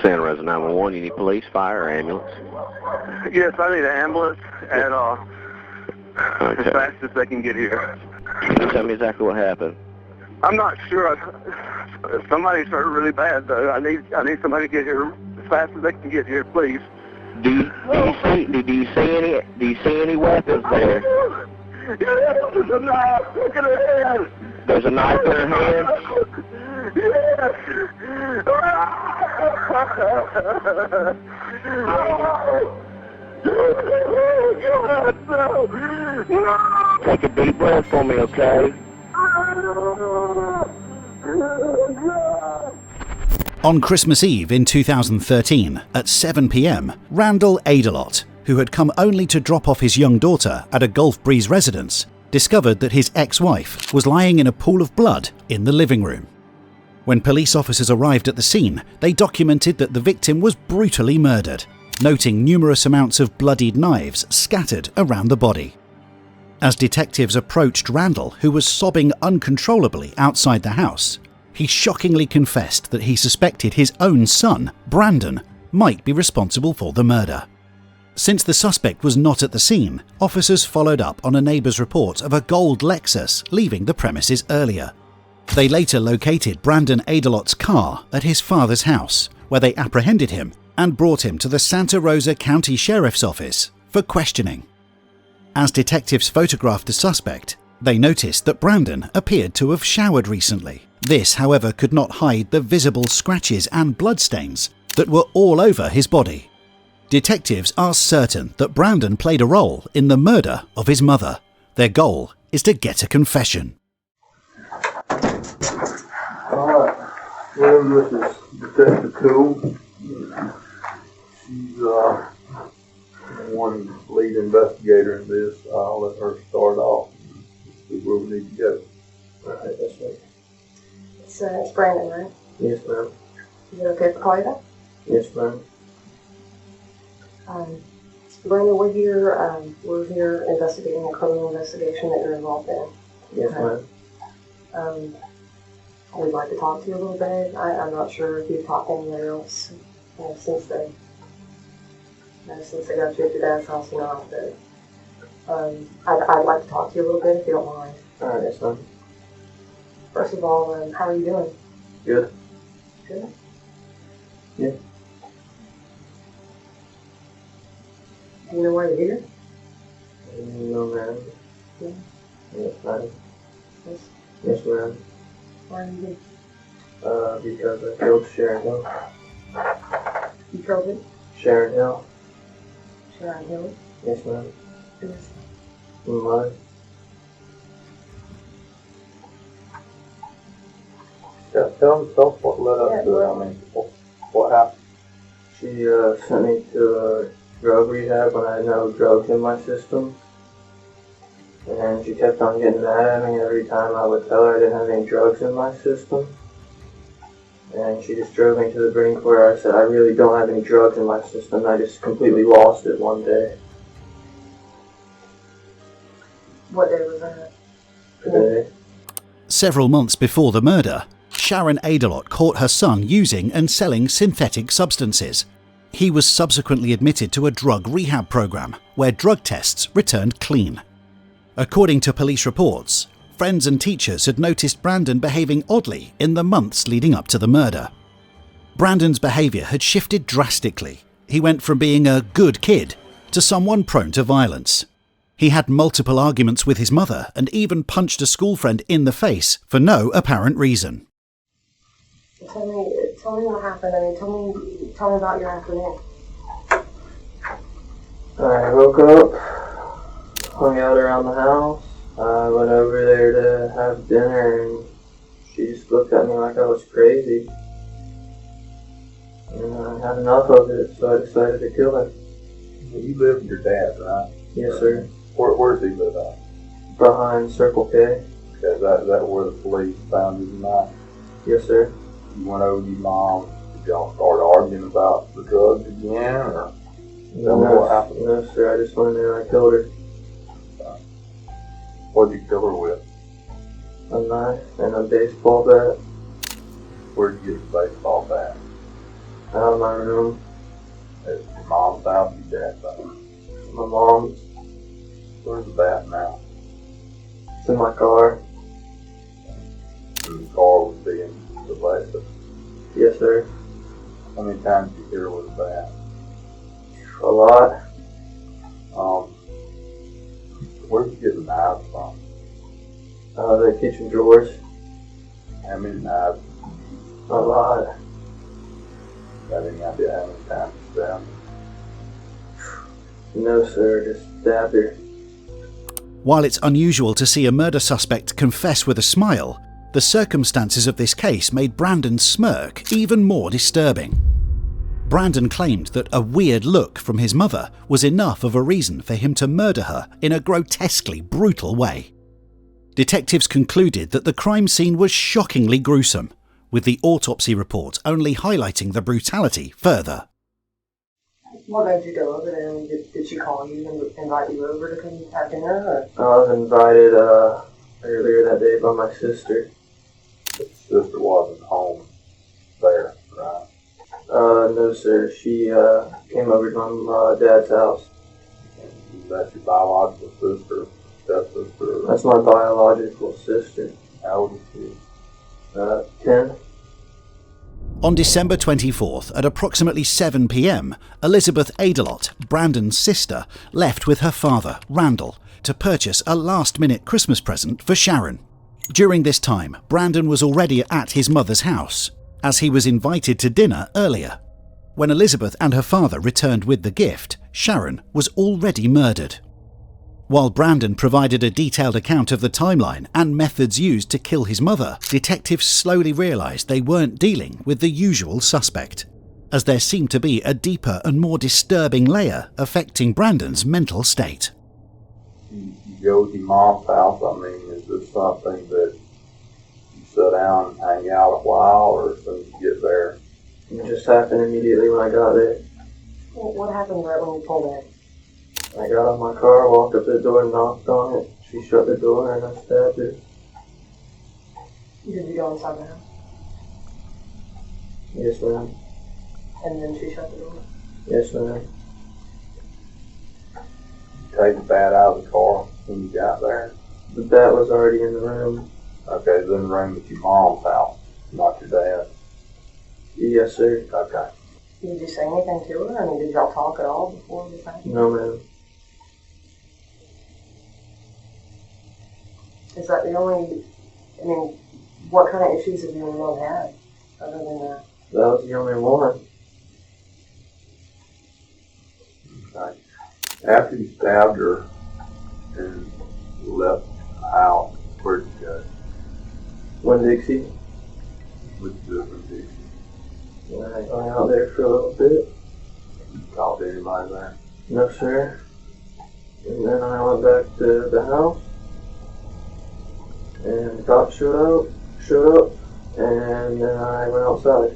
Santa Rosa 911, you need police, fire, or ambulance? Yes, I need an ambulance as Okay. fast as they can get here. Tell me exactly what happened. I'm not sure. Somebody's hurt really bad, though. I need somebody to get here as fast as they can get here, please. Do you see any weapons there? There's a knife. Look at her hand. There's a knife in her hand? Yes. Take a deep breath for me, okay? On Christmas Eve in 2013, at 7 p.m, Brandon Aydelott, who had come only to drop off his young daughter at a Gulf Breeze residence, discovered that his ex-wife was lying in a pool of blood in the living room. When police officers arrived at the scene, they documented that the victim was brutally murdered, noting numerous amounts of bloodied knives scattered around the body. As detectives approached Randall, who was sobbing uncontrollably outside the house, he shockingly confessed that he suspected his own son, Brandon, might be responsible for the murder. Since the suspect was not at the scene, officers followed up on a neighbour's report of a gold Lexus leaving the premises earlier. They later located Brandon Aydelott's car at his father's house, where they apprehended him and brought him to the Santa Rosa County Sheriff's Office for questioning. As detectives photographed the suspect, they noticed that Brandon appeared to have showered recently. This, however, could not hide the visible scratches and bloodstains that were all over his body. Detectives are certain that Brandon played a role in the murder of his mother. Their goal is to get a confession. Well, this is Detective Cool. She's the one lead investigator in this. I'll let her start off and see where we need to go. Alright, that's right. It's Brandon, right? Yes, ma'am. Is it okay if I call you that? Yes, ma'am. Brandon, we're here investigating a criminal investigation that you're involved in. Yes, ma'am. We'd like to talk to you a little bit. I'm not sure if you've talked to anyone else since they got you at your dad's house or not, but I'd like to talk to you a little bit if you don't mind. Alright, yes, ma'am. First of all, how are you doing? Good. Good? Yeah. Do you know why you're here? No, ma'am. Yeah. Yes, ma'am. Yes. Yes, ma'am. Why are you here? Because I killed Sharon Hill. You killed it? Sharon Hill? Sharon Hill? Yes, ma'am. Yes. My mother. Tell what led up to what happened. She sent me to a drug rehab when I had no drugs in my system. And she kept on getting mad at me every time I would tell her I didn't have any drugs in my system. And she just drove me to the brink where I said I really don't have any drugs in my system. I just completely lost it one day. What day was that? Today. Several months before the murder, Sharon Aydelott caught her son using and selling synthetic substances. He was subsequently admitted to a drug rehab program where drug tests returned clean. According to police reports, friends and teachers had noticed Brandon behaving oddly in the months leading up to the murder. Brandon's behaviour had shifted drastically. He went from being a good kid to someone prone to violence. He had multiple arguments with his mother and even punched a school friend in the face for no apparent reason. Tell me what happened. Tell me about your afternoon. I woke up, hung out around the house. I went over there to have dinner and she just looked at me like I was crazy. And I had enough of it, so I decided to kill her. You live with your dad, right? Yes, sir. Where does he live at? Behind Circle K. Okay, is that where the police found you tonight? Yes, sir. You went over to your mom. Did y'all start arguing about the drugs again, or tell me what happened? No, sir. I just went in there and I killed her. What did you kill her with? A knife and a baseball bat. Where did you get the baseball bat? Out of my room. At your mom's house, your dad's house. My mom's. Where's the bat now? It's in my car. And the car was being selected. Yes, sir. How many times did you hear with the bat? A lot. Where'd you get the knives from? The kitchen drawers. How many knives? A lot. Got any idea how many times you stabbed? No, sir. Just stabbed her. While it's unusual to see a murder suspect confess with a smile, the circumstances of this case made Brandon's smirk even more disturbing. Brandon claimed that a weird look from his mother was enough of a reason for him to murder her in a grotesquely brutal way. Detectives concluded that the crime scene was shockingly gruesome, with the autopsy report only highlighting the brutality further. What made you go over there? Did she call you and invite you over to come have dinner? Or? I was invited earlier that day by my sister. But your sister wasn't home there, right? No, sir. She came over from Dad's house. That's your biological sister, stepsister? That's my biological sister. How old is she? 10. On December 24th, at approximately 7 p.m, Elizabeth Aydelott, Brandon's sister, left with her father, Randall, to purchase a last-minute Christmas present for Sharon. During this time, Brandon was already at his mother's house, as he was invited to dinner earlier. When Elizabeth and her father returned with the gift, Sharon was already murdered. While Brandon provided a detailed account of the timeline and methods used to kill his mother, detectives slowly realised they weren't dealing with the usual suspect, as there seemed to be a deeper and more disturbing layer affecting Brandon's mental state. You go to your mom's house, I mean, is this something that you sit down and hang out a while, or as soon as you get there? It just happened immediately when I got there. Well, what happened right when you pulled in? I got out of my car, walked up to the door, knocked on it. She shut the door and I stabbed her. Did you go inside the house? Yes, ma'am. And then she shut the door? Yes, ma'am. You take the bat out of the car when you got there? The bat was already in the room. Okay, it's in the room at your mom's house, not your dad's. Yes, sir. Okay. Did you say anything to her? I mean, did y'all talk at all before this happened? No, ma'am. Is that the only, I mean, what kind of issues have you and Mom had other than that? That was the only one. Okay. After you stabbed her and left the house, where'd you go? Winn-Dixie. What'd you do with Dixie? And I hung out there for a little bit. You talk to anybody there? No, sir. And then I went back to the house. And the cops showed up, and then I went outside.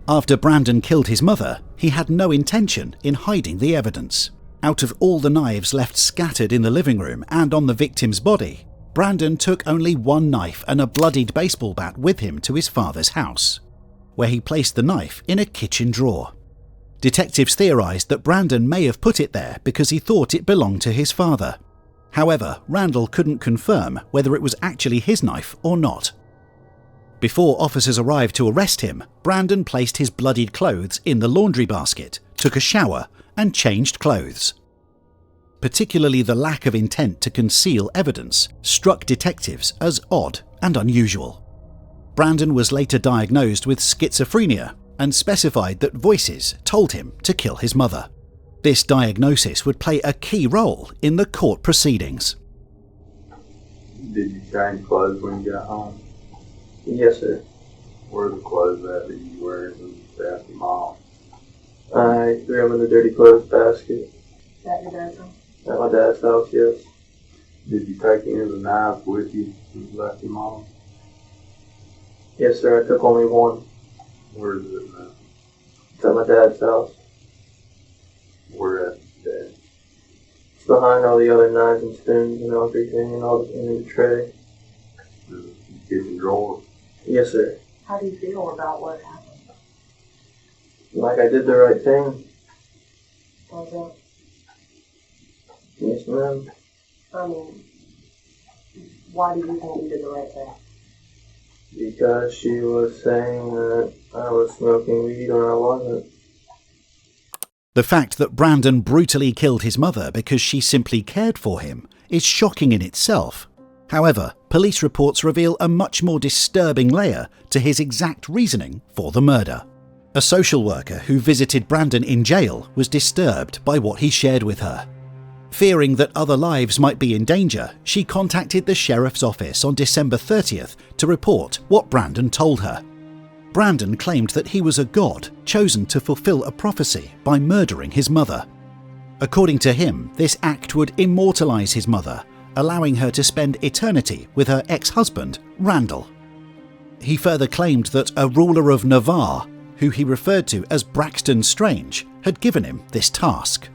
After Brandon killed his mother, he had no intention in hiding the evidence. Out of all the knives left scattered in the living room and on the victim's body, Brandon took only one knife and a bloodied baseball bat with him to his father's house, where he placed the knife in a kitchen drawer. Detectives theorised that Brandon may have put it there because he thought it belonged to his father. However, Randall couldn't confirm whether it was actually his knife or not. Before officers arrived to arrest him, Brandon placed his bloodied clothes in the laundry basket, took a shower, and changed clothes. Particularly the lack of intent to conceal evidence struck detectives as odd and unusual. Brandon was later diagnosed with schizophrenia and specified that voices told him to kill his mother. This diagnosis would play a key role in the court proceedings. Did you change clothes when you got home? Yes, sir. Where are the clothes at that you wear when you stabbed your mom? I threw them in the dirty clothes basket. At your dad's house? At my dad's house, yes. Did you take any of the knives with you when you left your mom? Yes, sir. I took only one. Where is it now? It's at my dad's house. Where at Dad? It's behind all the other knives and spoons and everything and all in the tray. The kitchen drawer? Yes, sir. How do you feel about what happened? like I did the right thing. Why's that? Yes, ma'am. I mean, why do you think you did the right thing? Because she was saying that I was smoking weed when I wasn't. The fact that Brandon brutally killed his mother because she simply cared for him is shocking in itself. However, police reports reveal a much more disturbing layer to his exact reasoning for the murder. A social worker who visited Brandon in jail was disturbed by what he shared with her. Fearing that other lives might be in danger, she contacted the sheriff's office on December 30th to report what Brandon told her. Brandon claimed that he was a god chosen to fulfill a prophecy by murdering his mother. According to him, this act would immortalize his mother, allowing her to spend eternity with her ex-husband, Randall. He further claimed that a ruler of Navarre, who he referred to as Braxton Strange, had given him this task.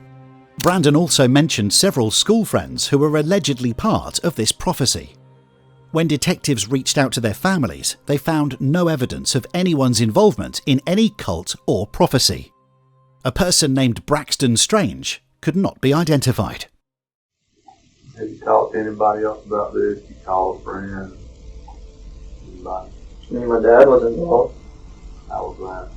Brandon also mentioned several school friends who were allegedly part of this prophecy. When detectives reached out to their families, they found no evidence of anyone's involvement in any cult or prophecy. A person named Braxton Strange could not be identified. Have you talked to anybody else about this? You called a friend? Anybody? Me and my dad was involved. How was that?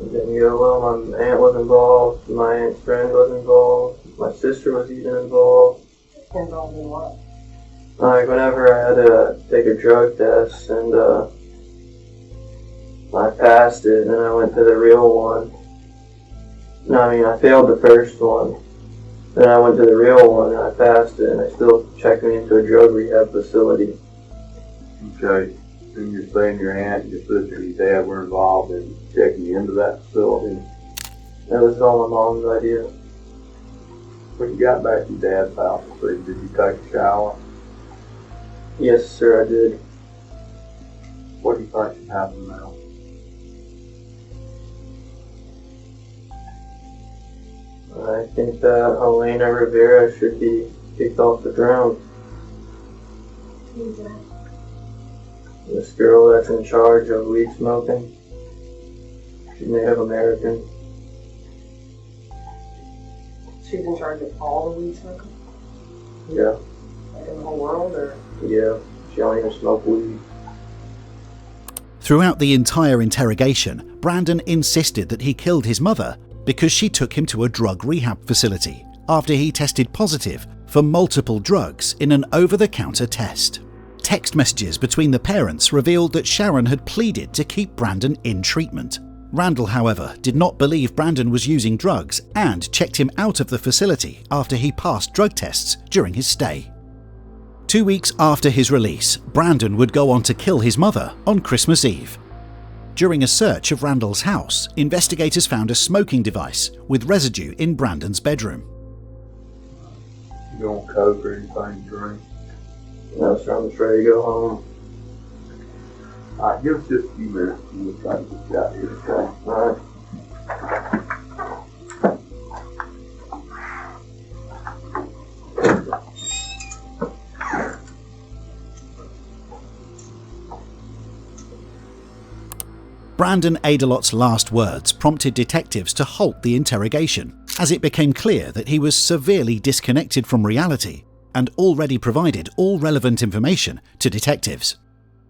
It didn't go well. My aunt was involved. My aunt's friend was involved. My sister was even involved. Involved in what? Like whenever I had to take a drug test and I passed it and then I went to the real one. No, I mean I failed the first one. Then I went to the real one and I passed it and they still checked me into a drug rehab facility. Okay. And you're saying your aunt, your sister, and your dad were involved in checking you into that facility? That was all my mom's idea. When you got back to your dad's house, did you take a shower? Yes, sir, I did. What do you think should happen now? I think that Elena Rivera should be kicked off the ground. Who's that? This girl that's in charge of weed smoking. She's Native American. She's in charge of all the weed smoking? Yeah, Like in the whole world, or? yeah. She don't even smoke weed. Throughout the entire interrogation, Brandon insisted that he killed his mother because she took him to a drug rehab facility after he tested positive for multiple drugs in an over-the-counter test. Text messages between the parents revealed that Sharon had pleaded to keep Brandon in treatment. Randall, however, did not believe Brandon was using drugs and checked him out of the facility after he passed drug tests during his stay. 2 weeks after his release, Brandon would go on to kill his mother on Christmas Eve. During a search of Randall's house, investigators found a smoking device with residue in Brandon's bedroom. You don't coke or anything to drink? No, sir, I'm just ready to go home. Alright, give us just a few minutes and we'll try to get you out here, okay? Alright. Brandon Aydelott's last words prompted detectives to halt the interrogation, as it became clear that he was severely disconnected from reality and already provided all relevant information to detectives.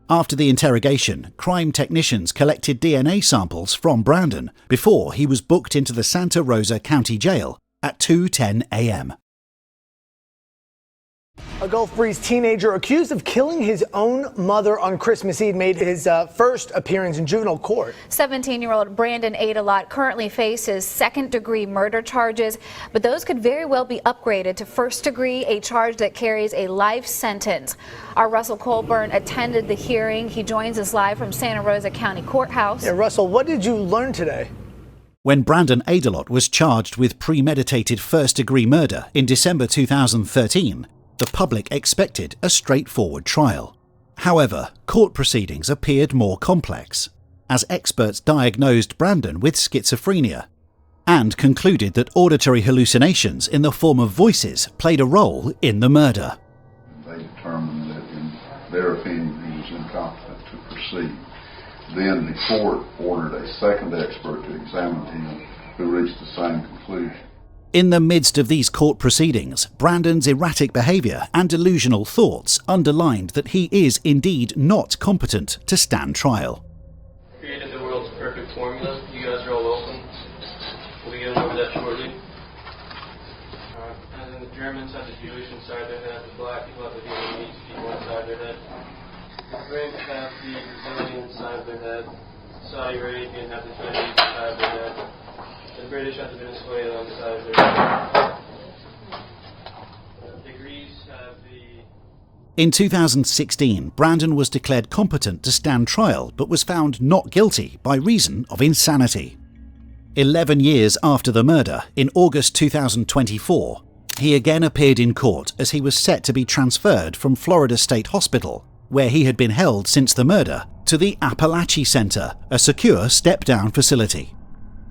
After the interrogation, crime technicians collected DNA samples from Brandon before he was booked into the Santa Rosa County Jail at 2:10 a.m. A Gulf Breeze teenager accused of killing his own mother on Christmas Eve made his first appearance in juvenile court. 17-year-old Brandon Aydelott currently faces second-degree murder charges, but those could very well be upgraded to first-degree, a charge that carries a life sentence. Our Russell Colburn attended the hearing. He joins us live from Santa Rosa County Courthouse. Yeah, Russell, what did you learn today? When Brandon Aydelott was charged with premeditated first-degree murder in December 2013, the public expected a straightforward trial. However, court proceedings appeared more complex, as experts diagnosed Brandon with schizophrenia and concluded that auditory hallucinations in the form of voices played a role in the murder. They determined that in their opinion he was incompetent to proceed. Then the court ordered a second expert to examine him, who reached the same conclusion. In the midst of these court proceedings, Brandon's erratic behaviour and delusional thoughts underlined that he is indeed not competent to stand trial. Created the world's perfect formula. You guys are all welcome. We'll be going over that shortly. And then the Germans have the Jewish inside their head, the black people have the Vietnamese people inside their head. The French have the Brazilian inside of their head. Saudi Arabian have the Chinese inside of their head. The British have the Venezuela inside of their head. The Greeks have the... In 2016, Brandon was declared competent to stand trial but was found not guilty by reason of insanity. 11 years after the murder, in August 2024, he again appeared in court as he was set to be transferred from Florida State Hospital, where he had been held since the murder, to the Appalachia Center, a secure step-down facility.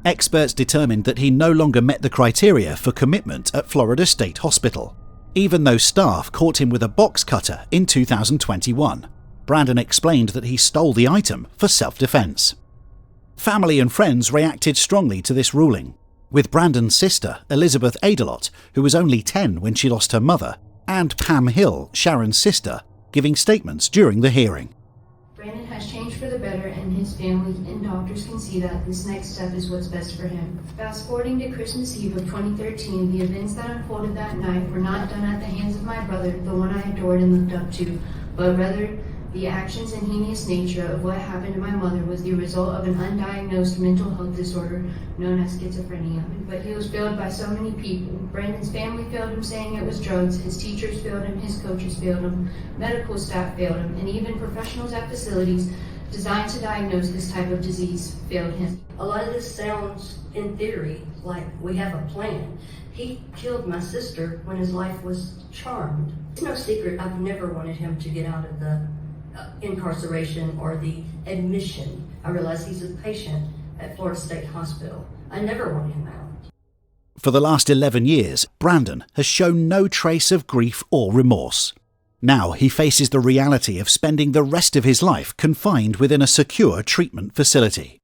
Experts determined that he no longer met the criteria for commitment at Florida State Hospital, even though staff caught him with a box cutter in 2021. Brandon explained that he stole the item for self-defense. Family and friends reacted strongly to this ruling, with Brandon's sister, Elizabeth Aydelott, who was only 10 when she lost her mother, and Pam Hill, Sharon's sister, giving statements during the hearing. Brandon has changed for the better, and his family and doctors can see that this next step is what's best for him. Fast forwarding to Christmas Eve of 2013, the events that unfolded that night were not done at the hands of my brother, the one I adored and looked up to, but rather the actions and heinous nature of what happened to my mother was the result of an undiagnosed mental health disorder known as schizophrenia. But he was failed by so many people. Brandon's family failed him, saying it was drugs, his teachers failed him, his coaches failed him, medical staff failed him, and even professionals at facilities designed to diagnose this type of disease failed him. A lot of this sounds, in theory, like we have a plan. He killed my sister when his life was charmed. It's no secret I've never wanted him to get out of the incarceration or the admission. I realize he's a patient at Florida State Hospital. I never wanted him out. For the last 11 years, Brandon has shown no trace of grief or remorse. Now he faces the reality of spending the rest of his life confined within a secure treatment facility.